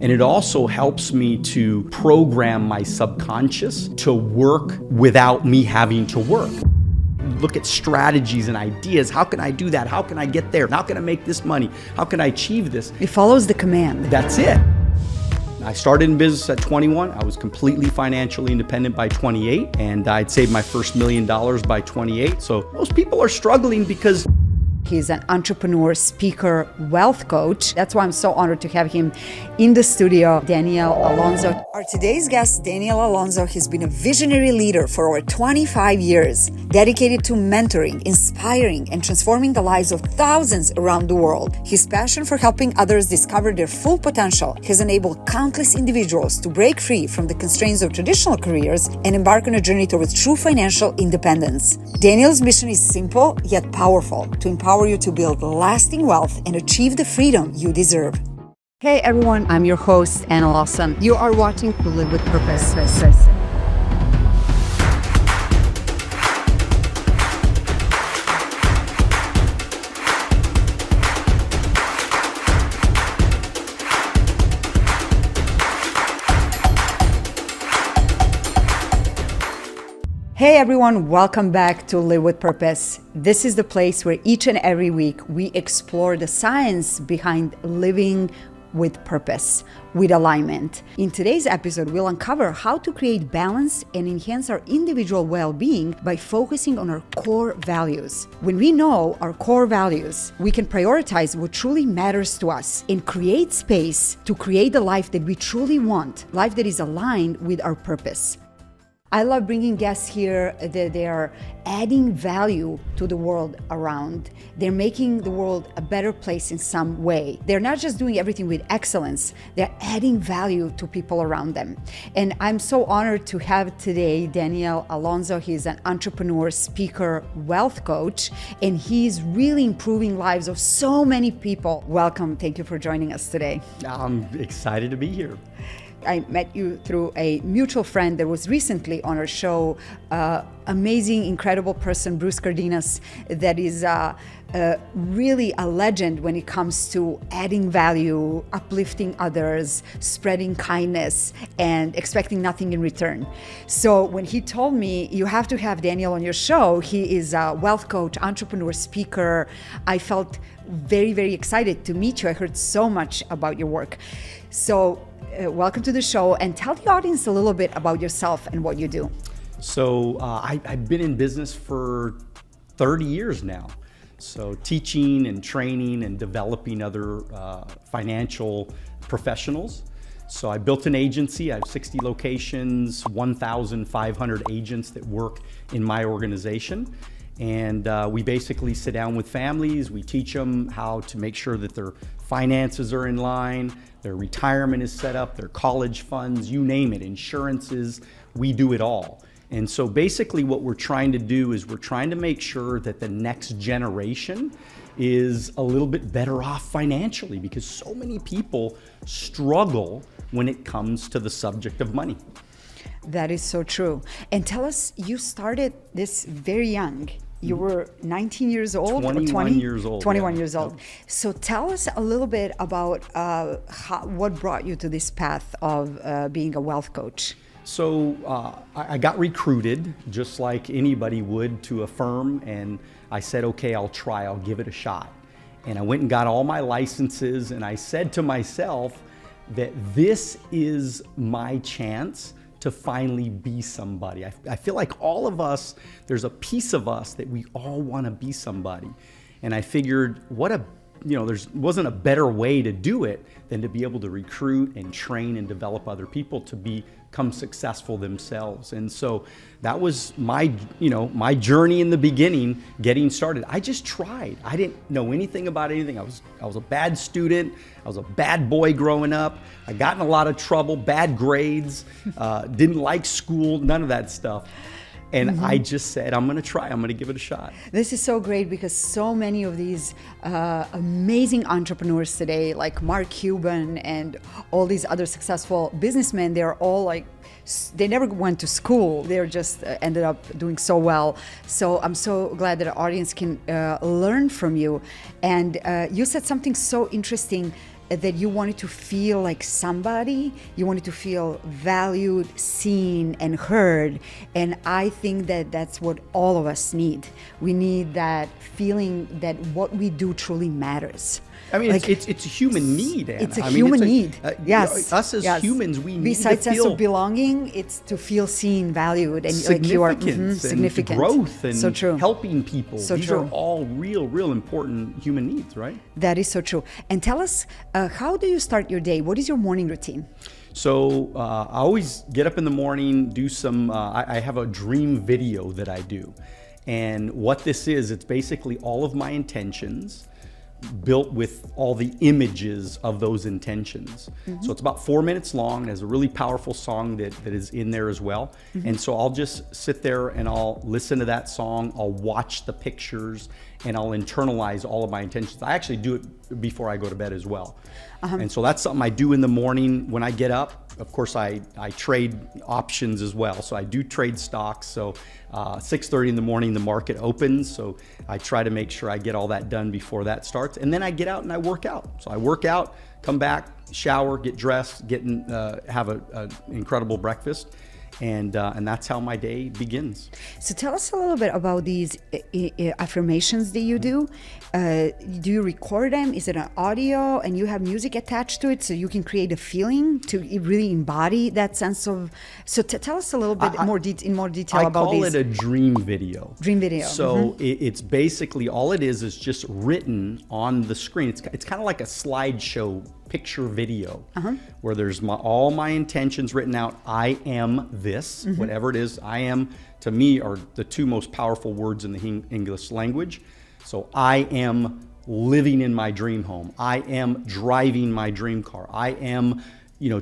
And it also helps me to program my subconscious to work without me having to work. Look at strategies and ideas. How can I do that? How can I get there? How can I make this money? How can I achieve this? It follows the command. That's it. I started in business at 21. I was completely financially independent by 28, and I'd saved my first $1 million by 28. So most people are struggling because he's an entrepreneur, speaker, wealth coach. That's why I'm so honored to have him in the studio, Daniel Alonzo. Our today's guest, Daniel Alonzo, has been a visionary leader for over 25 years, dedicated to mentoring, inspiring, and transforming the lives of thousands around the world. His passion for helping others discover their full potential has enabled countless individuals to break free from the constraints of traditional careers and embark on a journey towards true financial independence. Daniel's mission is simple yet powerful: to empower you to build lasting wealth and achieve the freedom you deserve. Hey everyone, I'm your host, Daniel Alonzo. You are watching To Live with Purpose. Hey everyone, welcome back to Live with Purpose. This is the place where each and every week we explore the science behind living with purpose, with alignment. In today's episode, we'll uncover how to create balance and enhance our individual well-being by focusing on our core values. When we know our core values, we can prioritize what truly matters to us and create space to create the life that we truly want, life that is aligned with our purpose. I love bringing guests here that they are adding value to the world around. They're making the world a better place in some way. They're not just doing everything with excellence, they're adding value to people around them. And I'm so honored to have today Daniel Alonzo. He's an entrepreneur, speaker, wealth coach, and he's really improving lives of so many people. Welcome, thank you for joining us today. I'm excited to be here. I met you through a mutual friend that was recently on our show, amazing, incredible person, Bruce Cardenas, that is really a legend when it comes to adding value, uplifting others, spreading kindness, and expecting nothing in return. So when he told me, you have to have Daniel on your show, he is a wealth coach, entrepreneur, speaker, I felt very, very excited to meet you. I heard so much about your work. So welcome to the show, and tell the audience a little bit about yourself and what you do. So I've been in business for 30 years now. So teaching and training and developing other financial professionals. So I built an agency. I have 60 locations, 1,500 agents that work in my organization. And we basically sit down with families. We teach them how to make sure that their finances are in line, their retirement is set up, their college funds, you name it, insurances, we do it all. And so basically what we're trying to do is we're trying to make sure that the next generation is a little bit better off financially, because so many people struggle when it comes to the subject of money. That is so true. And tell us, you started this very young. You were 19 years old? 21 years old. 21 yeah. years old. Yep. So tell us a little bit about what brought you to this path of being a wealth coach. So I got recruited just like anybody would to a firm, and I said, okay, I'll try, I'll give it a shot. And I went and got all my licenses, and I said to myself that this is my chance to finally be somebody. I feel like all of us, there's a piece of us that we all want to be somebody. And I figured, there wasn't a better way to do it than to be able to recruit and train and develop other people to become successful themselves. And so that was my journey in the beginning, getting started. I just tried. I didn't know anything about anything. I was a bad student. I was a bad boy growing up. I got in a lot of trouble, bad grades, didn't like school, none of that stuff. And I just said, I'm going to try. I'm going to give it a shot. This is so great because so many of these amazing entrepreneurs today, like Mark Cuban and all these other successful businessmen, they're all like, they never went to school. They're just ended up doing so well. So I'm so glad that our audience can learn from you. And you said something so interesting. that you wanted to feel like somebody, you wanted to feel valued, seen, and heard. And I think that that's what all of us need. We need that feeling that what we do truly matters. I mean, like, it's a human need, Anna. It's a human need. Yes. Us as humans, we need besides to sense feel of belonging, it's to feel seen, valued, and significance, significant. And growth, and so true. helping people. So These true. are all real important human needs, right? That is so true. And tell us, how do you start your day? What is your morning routine? So I always get up in the morning, do some, I have a dream video that I do. And what this is, it's basically all of my intentions built with all the images of those intentions. So it's about 4 minutes long. It has a really powerful song that is in there as well. And so I'll just sit there and I'll listen to that song. I'll watch the pictures and I'll internalize all of my intentions. I actually do it before I go to bed as well. And so that's something I do in the morning when I get up. Of course, I trade options as well. So I do trade stocks. So 6:30 in the morning, the market opens. So I try to make sure I get all that done before that starts. And then I get out and I work out. So I work out, come back, shower, get dressed, have an incredible breakfast. And that's how my day begins. So tell us a little bit about these affirmations that you do. Do you record them? Is it an audio and you have music attached to it so you can create a feeling to really embody that sense of... So tell us a little bit in more detail about these. I call it a dream video. Dream video. So it's basically, all it is just written on the screen. It's kind of like a slideshow picture video where there's all my intentions written out. I am this, whatever it is. I am, to me, are the two most powerful words in the English language. So I am living in my dream home. I am driving my dream car. I am,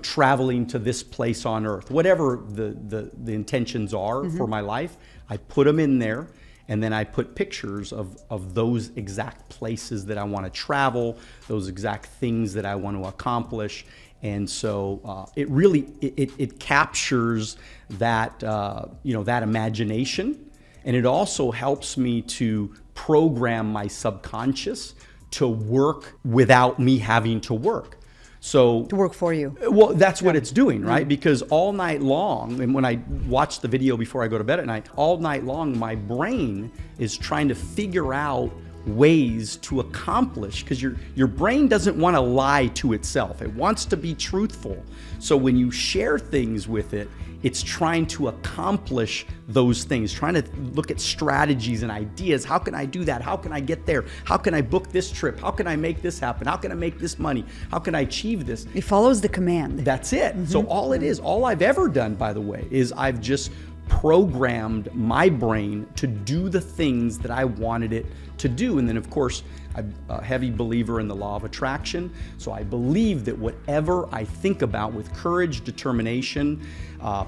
traveling to this place on earth. Whatever the intentions are for my life, I put them in there. And then I put pictures of those exact places that I want to travel, those exact things that I want to accomplish. And so it really, it captures that, that imagination. And it also helps me to program my subconscious to work without me having to work. So to work for you. Well, that's what it's doing, right? Because all night long, and when I watch the video before I go to bed at night, all night long, my brain is trying to figure out ways to accomplish, because your brain doesn't want to lie to itself. It wants to be truthful. So when you share things with it, it's trying to accomplish those things, trying to look at strategies and ideas. How can I do that? How can I get there? How can I book this trip? How can I make this happen? How can I make this money? How can I achieve this? It follows the command. That's it. So all it is, all I've ever done, by the way, is I've just programmed my brain to do the things that I wanted it to do. And then, of course, I'm a heavy believer in the law of attraction. So I believe that whatever I think about with courage, determination,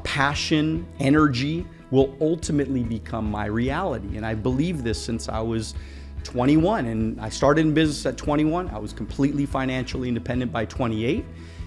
passion, energy, will ultimately become my reality. And I believe this since I was 21. And I started in business at 21. I was completely financially independent by 28.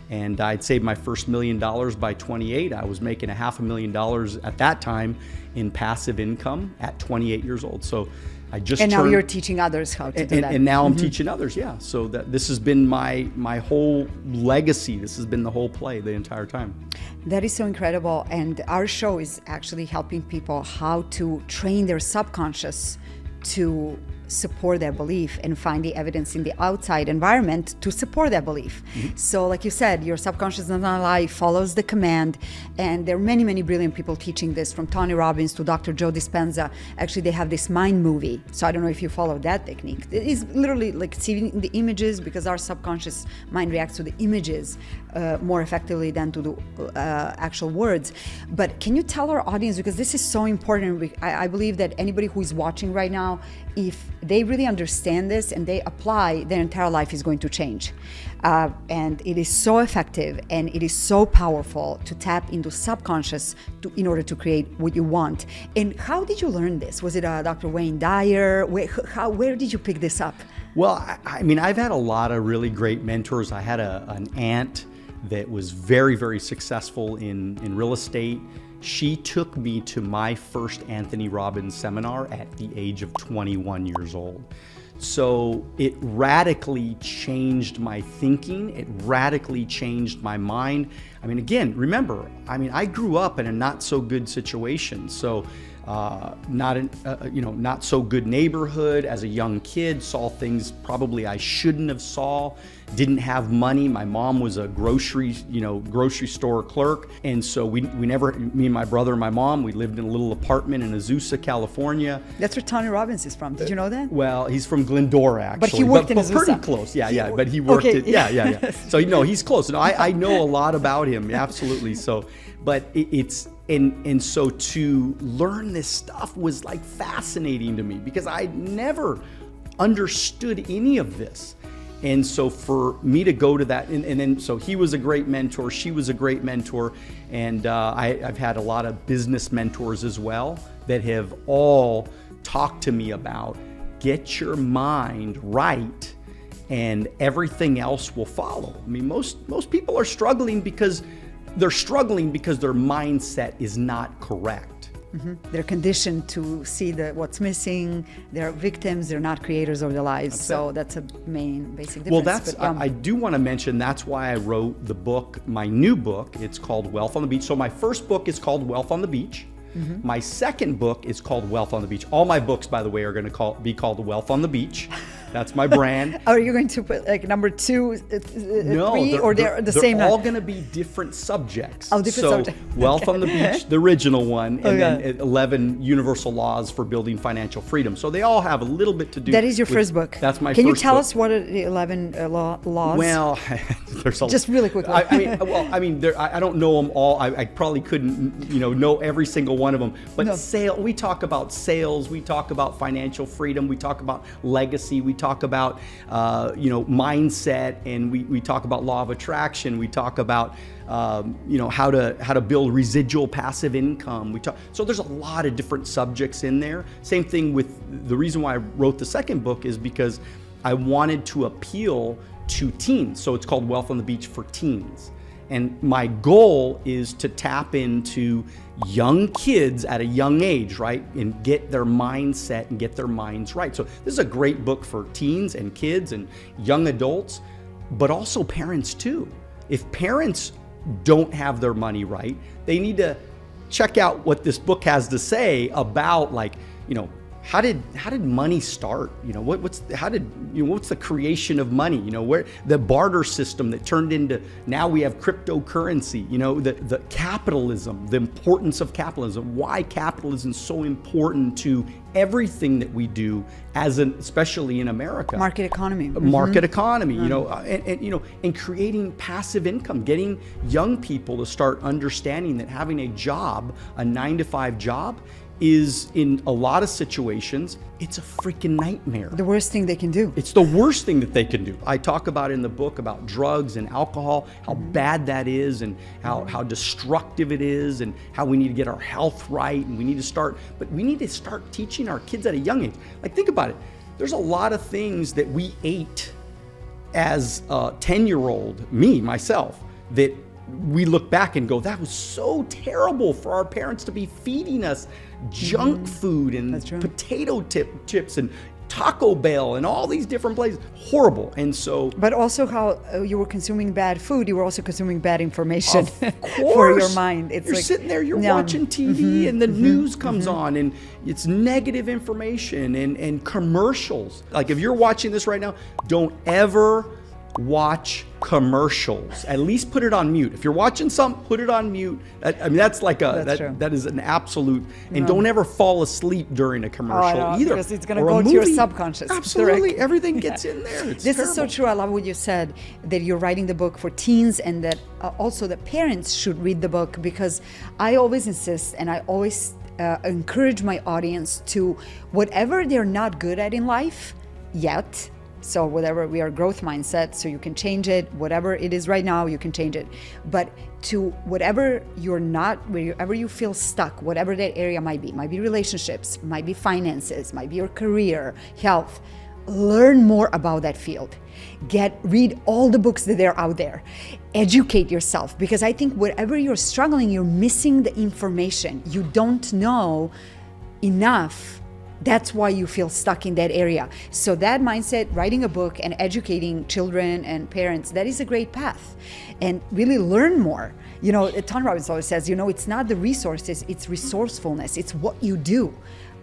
And I'd saved my first $1 million by 28. I was making $500,000 at that time in passive income at 28 years old. So I just now you're teaching others how to do that. And now I'm teaching others, yeah. So this has been my whole legacy. This has been the whole play the entire time. That is so incredible. And our show is actually helping people how to train their subconscious to support their belief and find the evidence in the outside environment to support that belief. So like you said, your subconscious does not lie, follows the command. And there are many brilliant people teaching this, from Tony Robbins to Dr. Joe Dispenza. Actually, they have this mind movie. So I don't know if you follow that technique. It is literally like seeing the images, because our subconscious mind reacts to the images more effectively than to the actual words. But can you tell our audience, because this is so important, I believe that anybody who is watching right now, if they really understand this and they apply, their entire life is going to change. And it is so effective and it is so powerful to tap into subconscious in order to create what you want. And how did you learn this? Was it Dr. Wayne Dyer? Where did you pick this up? Well, I mean, I've had a lot of really great mentors. I had an aunt that was very successful in real estate. She took me to my first Anthony Robbins seminar at the age of 21 years old. So it radically changed my thinking. It radically changed my mind. I mean, again, remember, I grew up in a not so good situation. So not so good neighborhood as a young kid, saw things probably I shouldn't have saw, didn't have money. My mom was a grocery store clerk. And so me and my brother and my mom, we lived in a little apartment in Azusa, California. That's where Tony Robbins is from. Did you know that? Well, he's from Glendora, actually. But he worked in Azusa. Pretty close. Yeah. But he worked okay. it. Yeah. So, he's close. And I know a lot about him. Absolutely. So, but and so to learn this stuff was like fascinating to me because I never understood any of this. And so for me to go to that, and then so he was a great mentor, she was a great mentor, and I've had a lot of business mentors as well that have all talked to me about get your mind right and everything else will follow. I mean, most people are struggling because their mindset is not correct. Mm-hmm. They're conditioned to see what's missing. They're victims. They're not creators of their lives. That's a main basic difference. Well, I do want to mention that's why I wrote the book, my new book. It's called Wealth on the Beach. So my first book is called Wealth on the Beach. Mm-hmm. My second book is called Wealth on the Beach. All my books, by the way, are going to be called Wealth on the Beach. That's my brand. Are you going to put like number 2, 3, no, or they're the same? They're all going to be different subjects. Oh, different subjects. Wealth on the Beach, the original one, and then 11 Universal Laws for Building Financial Freedom. So they all have a little bit to do. That is your first book. That's my first book. Can you tell us what are the 11 laws? Well, there's just really quickly. I don't know them all. I probably couldn't, know every single one of them. But we talk about sales. We talk about financial freedom. We talk about legacy. We talk about mindset, and we talk about law of attraction. We talk about how to build residual passive income. So there's a lot of different subjects in there. Same thing with the reason why I wrote the second book is because I wanted to appeal to teens. So it's called Wealth on the Beach for Teens. And my goal is to tap into young kids at a young age, right? And get their mindset and get their minds right. So this is a great book for teens and kids and young adults, but also parents too. If parents don't have their money right, they need to check out what this book has to say about how did money start? What's the creation of money? Where the barter system that turned into now we have cryptocurrency. The capitalism, the importance of capitalism. Why capitalism is so important to everything that we do, especially in America. Market economy. Market economy. And creating passive income, getting young people to start understanding that having a job, a 9-to-5 job, is in a lot of situations, it's a freaking nightmare. The worst thing they can do. It's the worst thing that they can do. I talk about in the book about drugs and alcohol, how bad that is and how destructive it is and how we need to get our health right and we need to start teaching our kids at a young age. Like think about it. There's a lot of things that we ate as a 10-year-old, myself, that we look back and go, that was so terrible for our parents to be feeding us junk food and potato chips and Taco Bell and all these different places. Horrible. And so, but also how you were consuming bad food, you were also consuming bad information of course, for your mind. You're sitting there, you're watching TV and the news comes on and it's negative information and commercials. Like if you're watching this right now, don't ever watch commercials. At least put it on mute. If you're watching something, put it on mute. That's like that is an absolute. And don't ever fall asleep during a commercial either. Because it's going to go to your subconscious. Absolutely, everything gets in there. This is so true. I love what you said, that you're writing the book for teens, and that also the parents should read the book, because I always insist and I always encourage my audience to, whatever they're not good at in life yet. So whatever, we are growth mindset, so you can change it. Whatever it is right now, you can change it. But to whatever you're not, wherever you feel stuck, whatever that area might be relationships, might be finances, might be your career, health, learn more about that field. Read all the books that are out there. Educate yourself, because I think wherever you're struggling, you're missing the information. You don't know enough That's why you feel stuck in that area. So that mindset, writing a book and educating children and parents, that is a great path. And really learn more. You know, Tony Robbins always says, you know, it's not the resources, it's resourcefulness. It's what you do.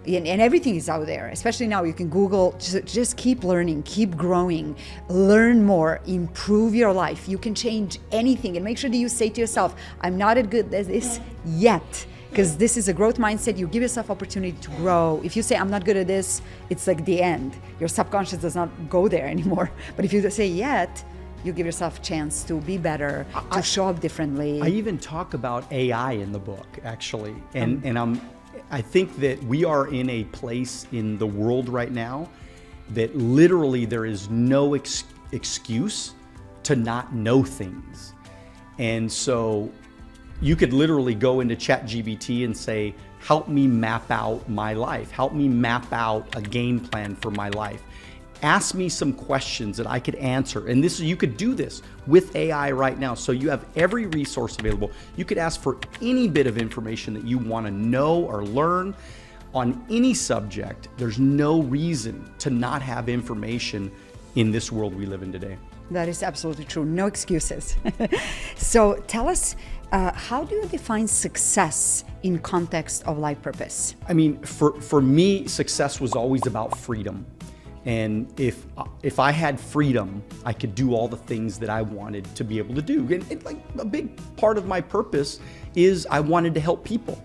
And everything is out there, especially now. You can Google, just keep learning, keep growing, learn more, improve your life. You can change anything, and make sure that you say to yourself, I'm not as good as this yet, because this is a growth mindset. You give yourself opportunity to grow. If you say, I'm not good at this, it's like the end. Your subconscious does not go there anymore. But if you say yet, you give yourself a chance to be better, to show up differently. I even talk about AI in the book, actually, and I think that we are in a place in the world right now that literally there is no excuse to not know things. And so you could literally go into ChatGPT and say, help me map out my life. Help me map out a game plan for my life. Ask me some questions that I could answer. And you could do this with AI right now. So you have every resource available. You could ask for any bit of information that you want to know or learn on any subject. There's no reason to not have information in this world we live in today. That is absolutely true. No excuses. So tell us, how do you define success in context of life purpose? I mean, for me, success was always about freedom. And if I had freedom, I could do all the things that I wanted to be able to do. And like a big part of my purpose is I wanted to help people.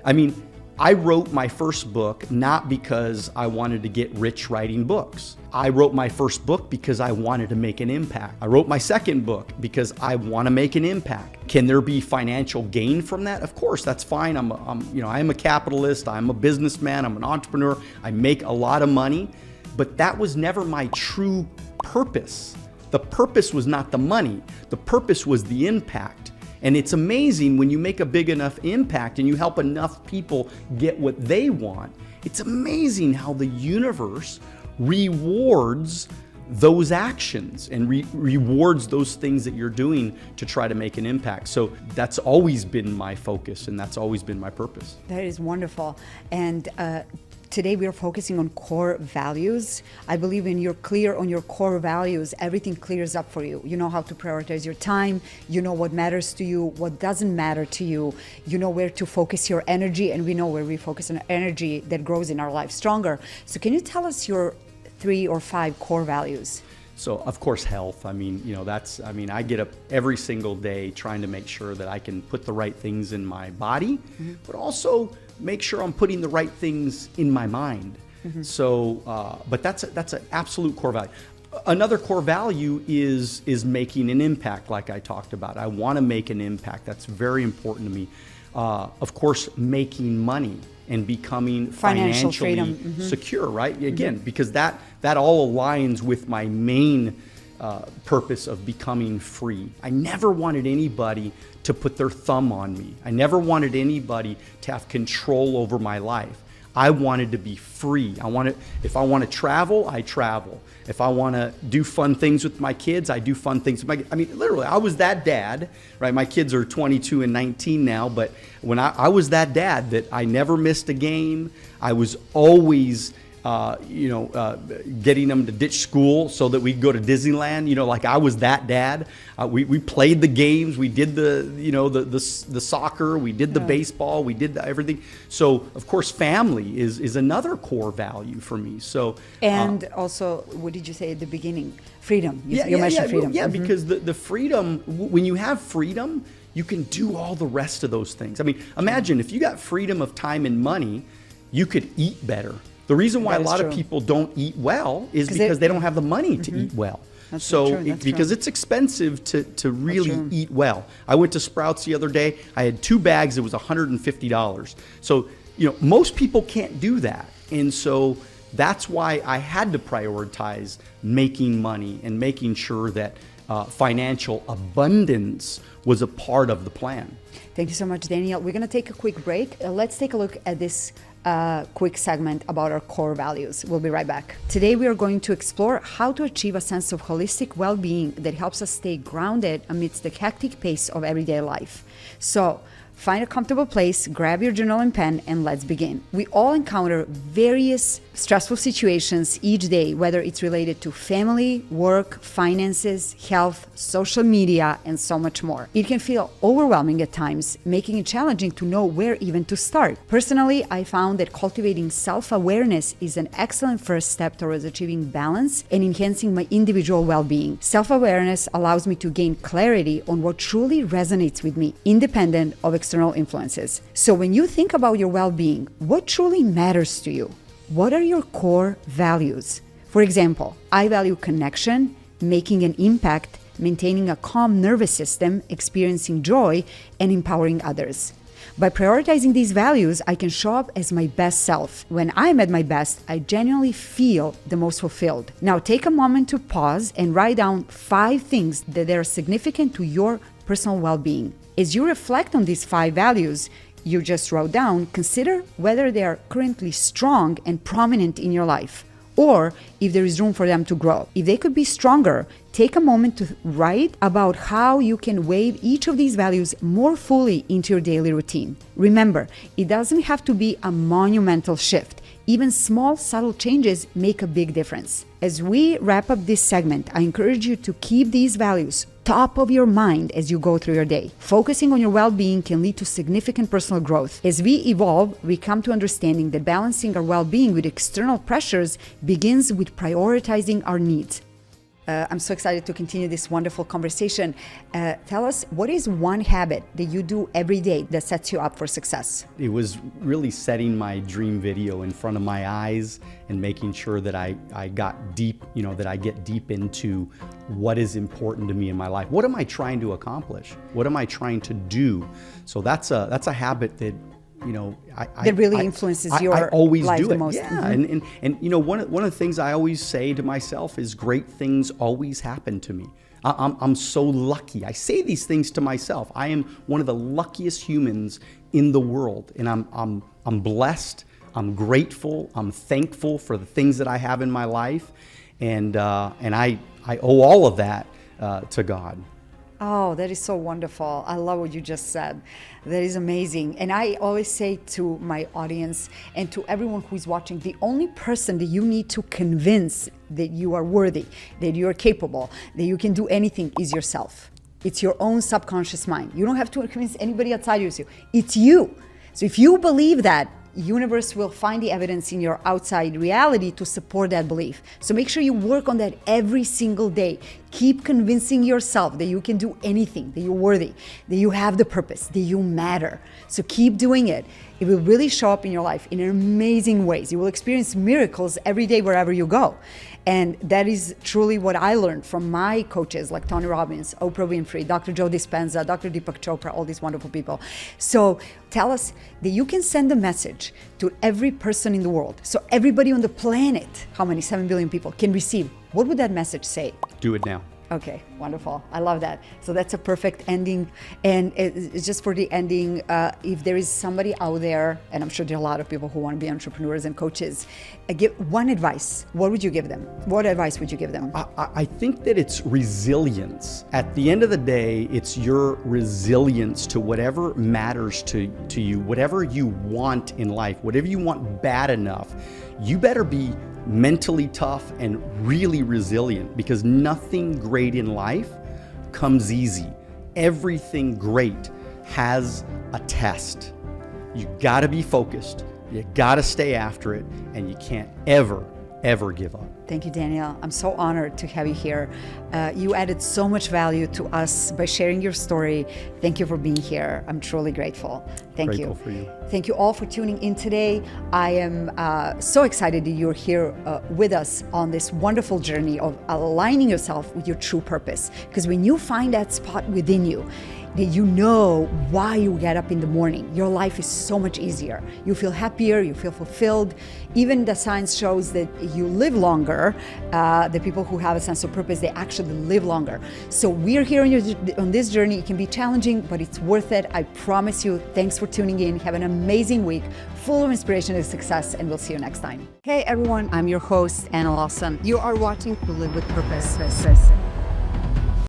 I mean, I wrote my first book not because I wanted to get rich writing books. I wrote my first book because I wanted to make an impact. I wrote my second book because I want to make an impact. Can there be financial gain from that? Of course, that's fine. I'm a capitalist. I'm a businessman. I'm an entrepreneur. I make a lot of money. But that was never my true purpose. The purpose was not the money. The purpose was the impact. And it's amazing when you make a big enough impact and you help enough people get what they want. It's amazing how the universe rewards those actions and rewards those things that you're doing to try to make an impact. So that's always been my focus, and that's always been my purpose. That is wonderful. And today we are focusing on core values. I believe when you're clear on your core values, everything clears up for you. You know how to prioritize your time. You know what matters to you, what doesn't matter to you. You know where to focus your energy, and we know where we focus on energy that grows in our life stronger. So can you tell us your 3 or 5 core values? So of course, health. I mean, I get up every single day trying to make sure that I can put the right things in my body, but also make sure I'm putting the right things in my mind. So, but that's an absolute core value. Another core value is making an impact, like I talked about. I want to make an impact. That's very important to me. Of course, making money and becoming financially secure, right? Again, because that all aligns with my main purpose of becoming free. I never wanted anybody to put their thumb on me. I never wanted anybody to have control over my life. I wanted to be free. If I want to travel, I travel. If I want to do fun things with my kids, I do fun things with my kids. I mean, literally, I was that dad, right? My kids are 22 and 19 now, but when I was that dad that I never missed a game. I was always getting them to ditch school so that we could go to Disneyland. Like I was that dad. We played the games. We did the soccer. We did the baseball. We did everything. So of course, family is another core value for me. So also, what did you say at the beginning? Freedom. You mentioned freedom. Yeah, because the freedom. When you have freedom, you can do all the rest of those things. I mean, imagine if you got freedom of time and money, you could eat better. The reason why a lot of people don't eat well is because they don't have the money to eat well. That's because it's expensive to really eat well. I went to Sprouts the other day. I had 2 bags. It was $150. So, most people can't do that. And so that's why I had to prioritize making money and making sure that financial abundance was a part of the plan. Thank you so much, Daniel. We're going to take a quick break. Let's take a look at this quick segment about our core values. We'll be right back. Today we are going to explore how to achieve a sense of holistic well-being that helps us stay grounded amidst the hectic pace of everyday life. So find a comfortable place, grab your journal and pen, and let's begin. We all encounter various stressful situations each day, whether it's related to family, work, finances, health, social media, and so much more. It can feel overwhelming at times, making it challenging to know where even to start. Personally, I found that cultivating self-awareness is an excellent first step towards achieving balance and enhancing my individual well-being. Self-awareness allows me to gain clarity on what truly resonates with me, independent of external influences. So when you think about your well-being, what truly matters to you? What are your core values? For example, I value connection, making an impact, maintaining a calm nervous system, experiencing joy, and empowering others. By prioritizing these values, I can show up as my best self. When I'm at my best, I genuinely feel the most fulfilled. Now take a moment to pause and write down 5 things that are significant to your personal well-being. As you reflect on these 5 values you just wrote down, consider whether they are currently strong and prominent in your life, or if there is room for them to grow. If they could be stronger, take a moment to write about how you can weave each of these values more fully into your daily routine. Remember, it doesn't have to be a monumental shift. Even small, subtle changes make a big difference. As we wrap up this segment, I encourage you to keep these values top of your mind as you go through your day. Focusing on your well-being can lead to significant personal growth. As we evolve, we come to understanding that balancing our well-being with external pressures begins with prioritizing our needs. I'm so excited to continue this wonderful conversation. Tell us, what is one habit that you do every day that sets you up for success? It was really setting my dream video in front of my eyes and making sure that I got deep, that I get deep into what is important to me in my life. What am I trying to accomplish? What am I trying to do? So that's a habit that that really influences your I always life do the it. most. Yeah, and one of the things I always say to myself is great things always happen to me. I'm so lucky. I say these things to myself. I am one of the luckiest humans in the world, and I'm blessed. I'm grateful. I'm thankful for the things that I have in my life, and I owe all of that to God. Oh, that is so wonderful. I love what you just said. That is amazing. And I always say to my audience and to everyone who is watching, the only person that you need to convince that you are worthy, that you are capable, that you can do anything is yourself. It's your own subconscious mind. You don't have to convince anybody outside you. It's you. So if you believe that, universe will find the evidence in your outside reality to support that belief. So make sure you work on that every single day. Keep convincing yourself that you can do anything, that you're worthy, that you have the purpose, that you matter. So keep doing it. It will really show up in your life in amazing ways. You will experience miracles every day wherever you go. And that is truly what I learned from my coaches like Tony Robbins, Oprah Winfrey, Dr. Joe Dispenza, Dr. Deepak Chopra, all these wonderful people. So tell us that you can send a message to every person in the world. So everybody on the planet, how many, 7 billion people, can receive. What would that message say? Do it now. Okay, wonderful. I love that. So that's a perfect ending. And it's just for the ending, if there is somebody out there, and I'm sure there are a lot of people who want to be entrepreneurs and coaches, give one advice. What would you give them? What advice would you give them? I think that it's resilience. At the end of the day, it's your resilience to whatever matters to you, whatever you want in life, whatever you want bad enough. You better be mentally tough and really resilient, because nothing great in life comes easy. Everything great has a test. You gotta be focused, you gotta stay after it, and you can't ever give up. Thank you, Daniel. I'm so honored to have you here. You added so much value to us by sharing your story. Thank you for being here. I'm truly grateful. Thank you. Grateful for you. Thank you all for tuning in today. I am so excited that you're here with us on this wonderful journey of aligning yourself with your true purpose. Because when you find that spot within you, that you know why you get up in the morning, your life is so much easier. You feel happier, you feel fulfilled. Even the science shows that you live longer. The people who have a sense of purpose, they actually live longer. So we're here on this journey. It can be challenging, but it's worth it. I promise you. Thanks for tuning in. Have an amazing week, full of inspiration and success, and we'll see you next time. Hey everyone, I'm your host, Daniel Alonzo. You are watching To Live with Purpose.